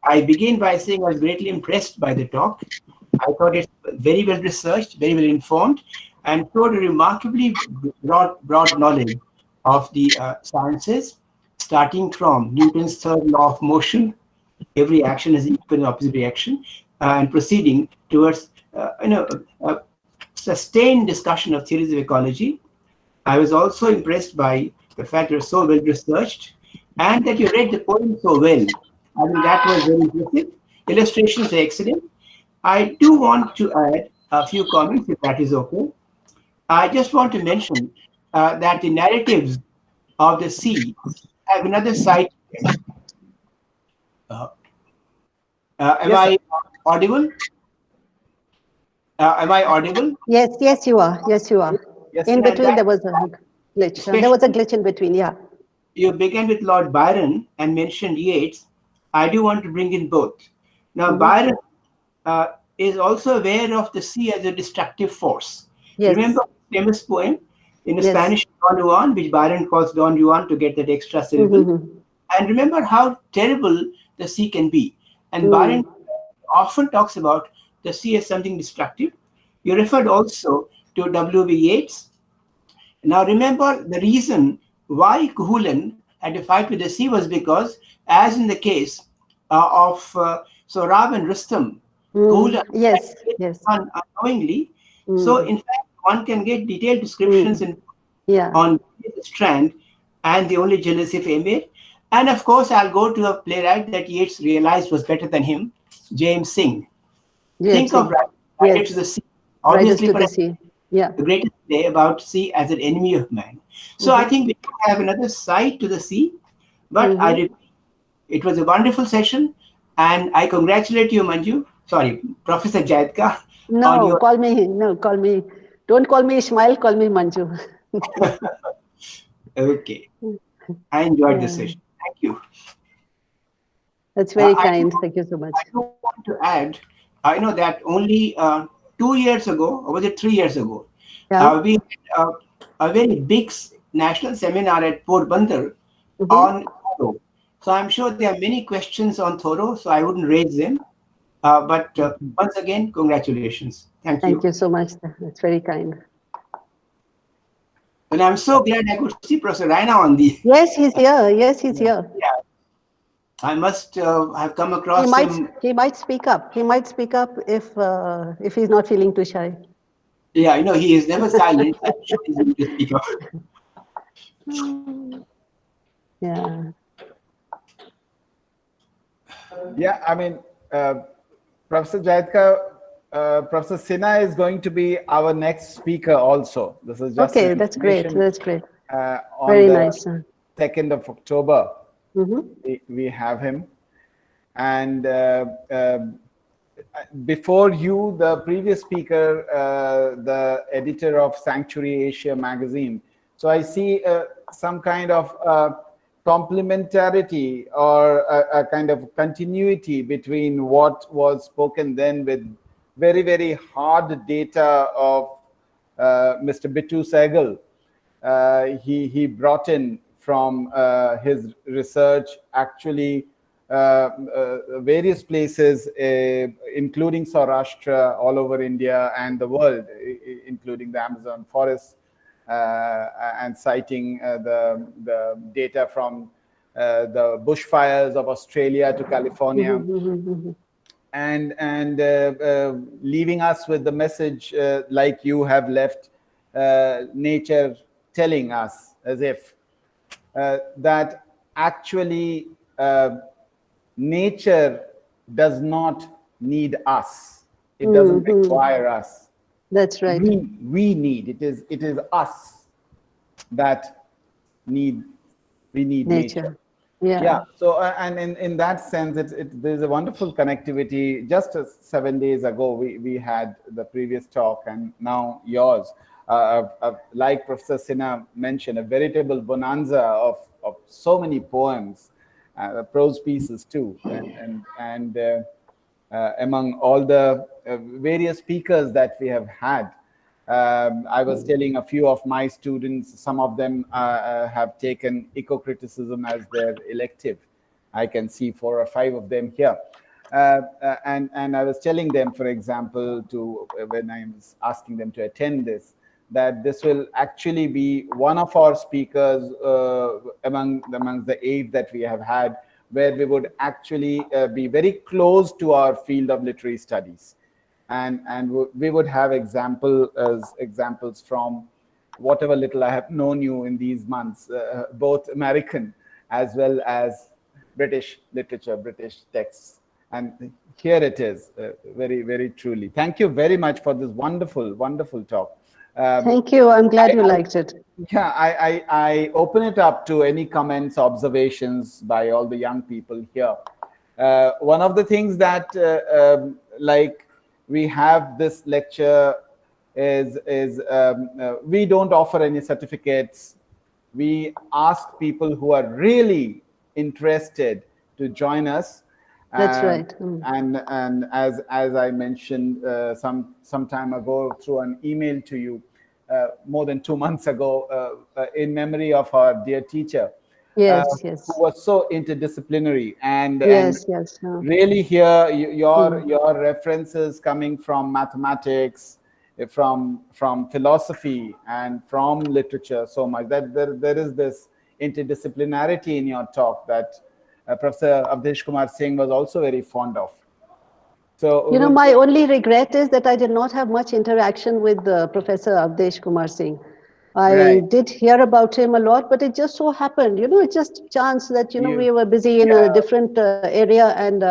D: I begin by saying I was greatly impressed by the talk. I thought it's very well researched, very well informed, and showed a remarkably broad knowledge of the sciences, starting from Newton's third law of motion, every action is equal and opposite reaction, and proceeding towards a sustained discussion of theories of ecology. I was also impressed by the fact you're so well researched and that you read the poem so well. I think that was very impressive. Illustrations are excellent. I do want to add a few comments, if that is okay. I just want to mention that the narratives of the sea have another side. Am
C: Yes,
D: I audible? Am I audible?
B: Yes, yes, you are. Yes, you are.
C: yes,
B: In
C: you are.
D: And
B: between,
D: that,
B: there was a glitch. There was a
D: especially,
B: glitch in between. Yeah.
D: you began with Lord Byron and mentioned Yeats. I do want to bring in both. Now,
B: Hmm.
D: Byron uh, is also aware of the sea as a destructive force.
B: Yes.
D: Remember the famous poem in the
B: Yes.
D: Spanish Don Juan, which Byron calls Don Juan to get that extra syllable.
B: Mm-hmm.
D: And remember how terrible the sea can be. And Byron
B: Mm.
D: often talks about the sea as something destructive. You referred also to W.B. Yeats. Now remember, the reason why Cuchulainn had to fight with the sea was because, as in the case of Sohrab and Rustam,
B: Mm.
D: Cuchulainn had
B: Yes.
D: killed
B: Yes.
D: his son unknowingly. So
B: Mm.
D: in fact, one can get detailed descriptions
B: Mm.
D: in
B: Yeah.
D: on Strand and the only jealousy of Emir. And of course, I'll go to a playwright that Yeats realized was better than him, James Singh. Think of
B: JMC.
D: Riders to the
B: Yes.
D: Sea.
B: Riders
D: Obviously,
B: to the
D: perhaps
B: sea. Yeah.
D: the greatest play about sea as an enemy of man. So I
B: Mm-hmm.
D: think we have another side to the sea. But I
B: Mm-hmm.
D: repeat, it was a wonderful session, and I congratulate you, Manju. Sorry, Professor Jaidka, on
B: No,
D: your.
B: call me. No, call me. Don't call me Ishmael. Call me Manju.
D: Okay, I enjoyed the
B: Yeah.
D: session. Thank you.
B: That's very
D: I do
B: kind. Thank you so much.
D: want to add, I know that only 2 years ago, or was it 3 years ago,
B: Yeah.
D: we had a very big national seminar at Port Bandar
B: Mm-hmm.
D: on Thoreau. So I'm sure there are many questions on Thoreau, so I wouldn't raise them. But once again, congratulations. Thank
B: Thank
D: you.
B: you so much. That's very kind.
D: And I'm so glad I could see Professor Raina on the.
B: Yes, he's here. Yes, he's here.
D: Yeah, I must have come
B: He
D: across
B: might
D: him.
B: he might speak up. He might speak up if he's not feeling too shy.
D: Yeah, he is never silent. I'm sure he's going to speak up.
B: Yeah.
C: Yeah, I mean, Professor Jaidka, Professor Sinha is going to be our next speaker also. This is just
B: Okay,
C: an
B: that's great.
C: information.
B: That's great.
C: On
B: Very
C: the
B: nice.
C: 2nd of October,
B: Mm-hmm.
C: we have him. And before you, the previous speaker, the editor of Sanctuary Asia magazine. So I see some kind of complementarity or a kind of continuity between what was spoken then with very, very hard data of Mr. Bittu Sehgal. He brought in from his research actually various places, including Saurashtra, all over India and the world, including the Amazon forest, and citing the data from the bushfires of Australia to California,
B: Mm-hmm.
C: and leaving us with the message like you have left nature telling us, as if that actually nature does not need us. It doesn't
B: Mm-hmm.
C: require us.
B: That's right.
C: We need. It is us that need. We need nature.
B: Nature. Yeah.
C: Yeah. So and in that sense, there's a wonderful connectivity. Just 7 days ago, we had the previous talk, and now yours. Like Professor Sinha mentioned, a veritable bonanza of so many poems, prose pieces too, and among all the various speakers that we have had. I was telling a few of my students, some of them have taken eco-criticism as their elective. I can see 4 or 5 of them here. And I was telling them, for example, when I was asking them to attend this, that this will actually be one of our speakers amongst the 8 that we have had, where we would actually be very close to our field of literary studies. And we would have examples from whatever little I have known you in these months, both American as well as British literature, British texts. And here it is, very, very truly. Thank you very much for this wonderful, wonderful talk.
B: Thank you. I'm glad you liked it.
C: Yeah, I open it up to any comments, observations by all the young people here. One of the things that like we have this lecture is we don't offer any certificates. We ask people who are really interested to join us.
B: That's right.
C: And as I mentioned some time ago through an email to you, more than 2 months ago, in memory of our dear teacher,
B: yes, yes,
C: who was so interdisciplinary, and
B: yes,
C: and
B: yes.
C: really here your references coming from mathematics, from philosophy, and from literature so much that there is this interdisciplinarity in your talk that Professor Avadhesh Kumar Singh was also very fond of. So,
B: you know, my only regret is that I did not have much interaction with Professor Avadhesh Kumar Singh. I
C: right.
B: did hear about him a lot, but it just so happened, you know, it's just chance that, you know, we were busy in a different area and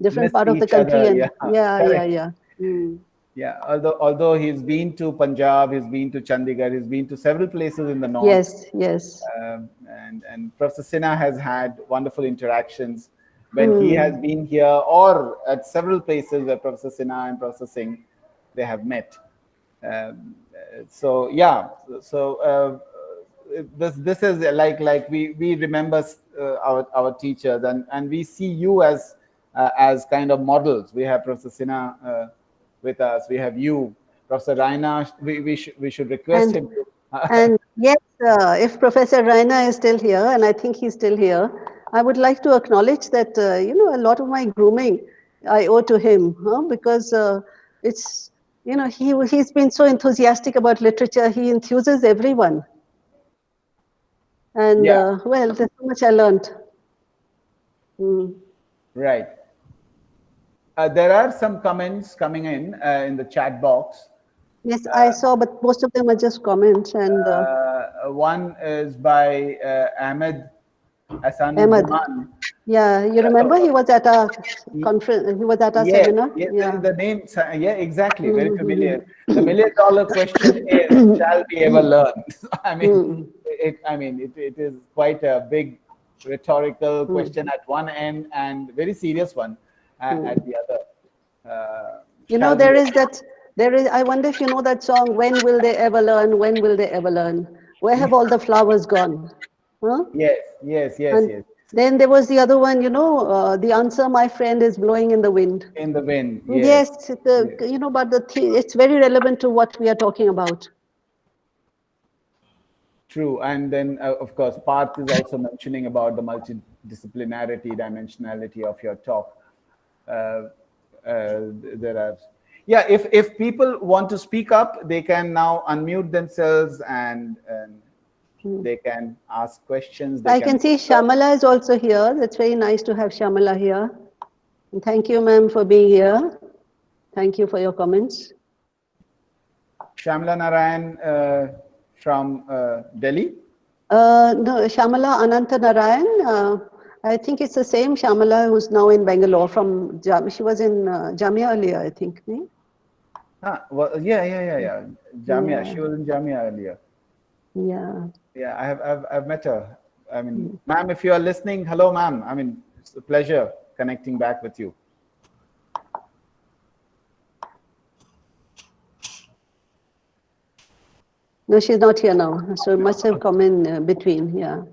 B: different
C: missed
B: part of the
C: each
B: country.
C: other.
B: And
C: Yeah, correct.
B: yeah.
C: Yeah, although he's been to Punjab, he's been to Chandigarh, he's been to several places in the north.
B: Yes, yes.
C: And Professor Sinha has had wonderful interactions when he has been here, or at several places where Professor Sinha and Professor Singh, they have met. So yeah, so this is like we remember our teachers, and we see you as kind of models. We have Professor Sinha with us. We have you, Professor Raina. We should request him.
B: And yes, if Professor Raina is still here, and I think he's still here, I would like to acknowledge that you know, a lot of my grooming I owe to him, because it's, you know, he's been so enthusiastic about literature. He enthuses everyone, and well, there's so much I learned.
C: Right. There are some comments coming in the chat box.
B: Yes, I saw, but most of them are just comments. And
C: one is by Ahmed Hassan.
B: Yeah, you remember he was at a conference. He was at a seminar.
C: Yeah, the name. Yeah, exactly. Very familiar. The $1 million question is: shall we ever learn? I mean, it is quite a big rhetorical question at one end and very serious one at the other.
B: You know, there is. I wonder if you know that song. When will they ever learn? When will they ever learn? Where have all the flowers gone? Huh?
C: Yes.
B: Then there was the other one, you know, the answer, my friend, is blowing in the wind.
C: In the wind,
B: yes. You know, but it's very relevant to what we are talking about.
C: True, and then of course, Parth is also mentioning about the multidisciplinarity, dimensionality of your talk. There are, if people want to speak up, they can now unmute themselves and they can ask questions.
B: I can see Shamala is also here. It's very nice to have Shamala here. And thank you, ma'am, for being here. Thank you for your comments.
C: Shamala Narayan from Delhi?
B: No, Shamala Ananta Narayan. I think it's the same Shamala who's now in Bangalore from she was in Jamia earlier, I think.
C: Well, yeah. Jamia. She was in Jamia earlier. Yeah, I've met her. I mean, ma'am, if you are listening, hello, ma'am. I mean, it's a pleasure connecting back with you.
B: No, she's not here now. So must have come in between. Yeah.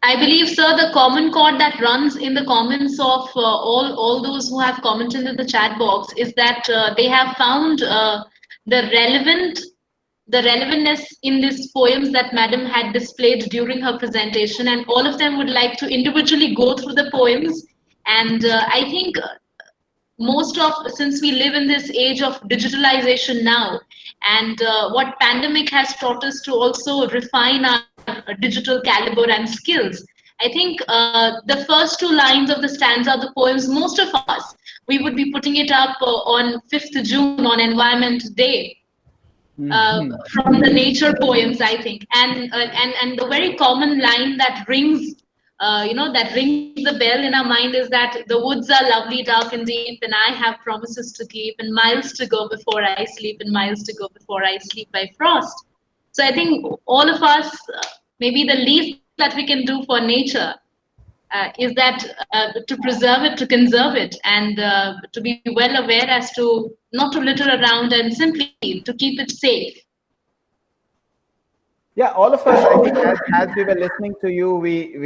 A: I believe, sir, the common chord that runs in the comments of all those who have commented in the chat box is that they have found the relevantness in these poems that Madam had displayed during her presentation, and all of them would like to individually go through the poems. And I think since we live in this age of digitalization now, and what pandemic has taught us to also refine our digital caliber and skills, I think the first two lines of the stanza of the poems, most of us, we would be putting it up on 5th June on Environment Day. From the nature poems, I think, and the very common line that rings that rings the bell in our mind is that the woods are lovely, dark and deep, and I have promises to keep, and miles to go before I sleep, and miles to go before I sleep by frost. So I think all of us, maybe the least that we can do for nature is that to preserve it, to conserve it, and to be well aware as to not to litter around and simply to keep it safe.
C: Yeah, all of us, I think, as we were listening to you, we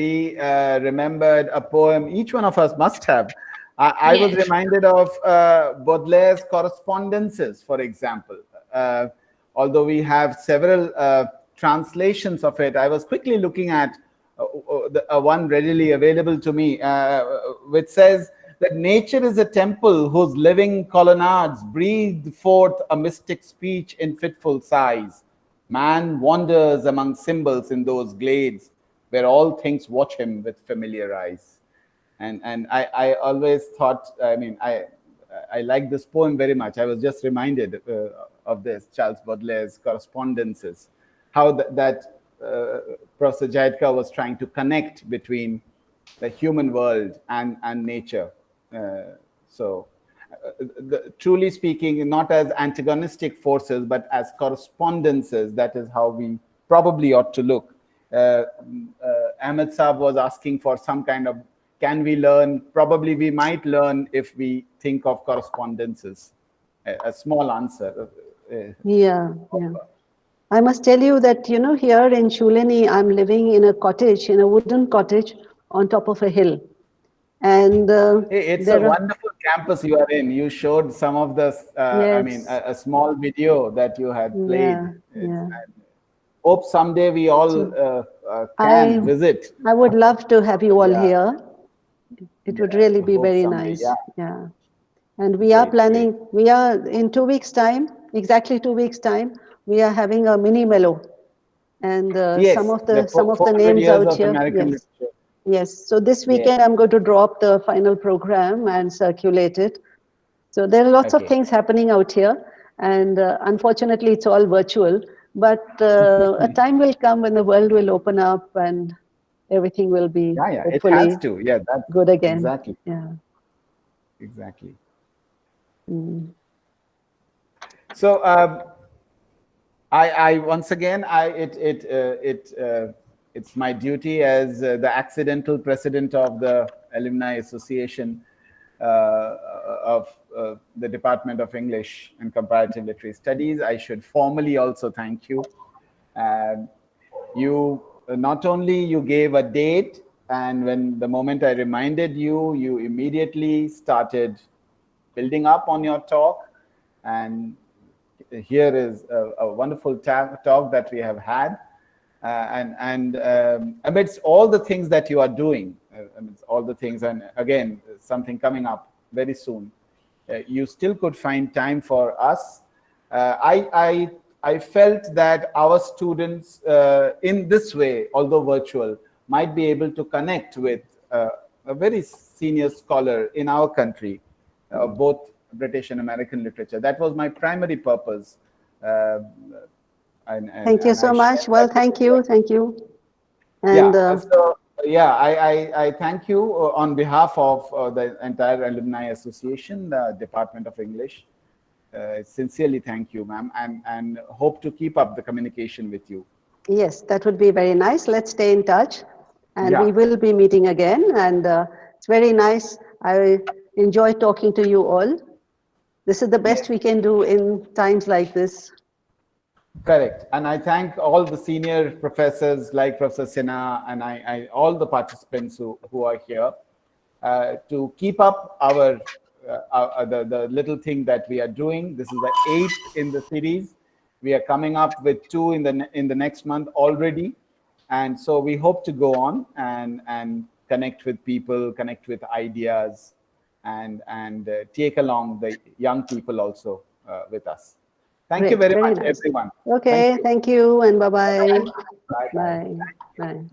C: remembered a poem. Each one of us must have. I was reminded of Baudelaire's Correspondences, for example. Although we have several translations of it, I was quickly looking at one readily available to me, which says that nature is a temple whose living colonnades breathe forth a mystic speech in fitful sighs. Man wanders among symbols in those glades where all things watch him with familiar eyes. And I always thought, I mean, I like this poem very much. I was just reminded of this, Charles Baudelaire's Correspondences, how Professor Jaidka was trying to connect between the human world and nature. Truly speaking, not as antagonistic forces, but as correspondences. That is how we probably ought to look. Ahmed Saab was asking for some kind of, can we learn? Probably we might learn if we think of correspondences. A small answer.
B: Yeah. I must tell you that, here in Shuleni, I'm living in a cottage, in a wooden cottage on top of a hill. And
C: it's a wonderful campus you are in. You showed some of the,
B: yes.
C: I mean, a small video that you had played.
B: Yeah.
C: Hope someday we all can visit.
B: I would love to have you all here. It would really be very
C: someday,
B: nice. Yeah. And we are planning, we are in 2 weeks' time, exactly 2 weeks' time, we are having a mini mellow. And some of the names out here. Yes. Yes. So this weekend, I'm going to draw up the final program and circulate it. So there are lots of things happening out here. And unfortunately, it's all virtual. But a time will come when the world will open up and everything will be hopefully
C: it has to. Yeah, that's
B: good again.
C: Exactly.
B: Yeah.
C: Exactly.
B: So
C: I once again, it's my duty as the accidental president of the Alumni Association of the Department of English and Comparative Literary Studies. I should formally also thank you. You not only you gave a date, and when the moment I reminded you, you immediately started building up on your talk. And here is a wonderful talk that we have had. Amidst all the things that you are doing, amidst all the things, and again, something coming up very soon, you still could find time for us. I felt that our students in this way, although virtual, might be able to connect with a very senior scholar in our country, both British and American literature. That was my primary purpose.
B: Thank you so much. Well, thank you. And
C: I thank you on behalf of the entire Alumni Association, the Department of English. Sincerely thank you, ma'am, and hope to keep up the communication with you.
B: Yes, that would be very nice. Let's stay in touch, and we will be meeting again. And it's very nice. I enjoy talking to you all. This is the best we can do in times like this.
C: Correct. And I thank all the senior professors like Professor Sinha and all the participants who are here to keep up the little thing that we are doing. This is the 8th in the series. We are coming up with 2 in the next month already. And so we hope to go on and connect with people, connect with ideas, and take along the young people also with us. Thank you very much, everyone.
B: Okay, thank you and bye-bye.
C: Bye.
B: Bye.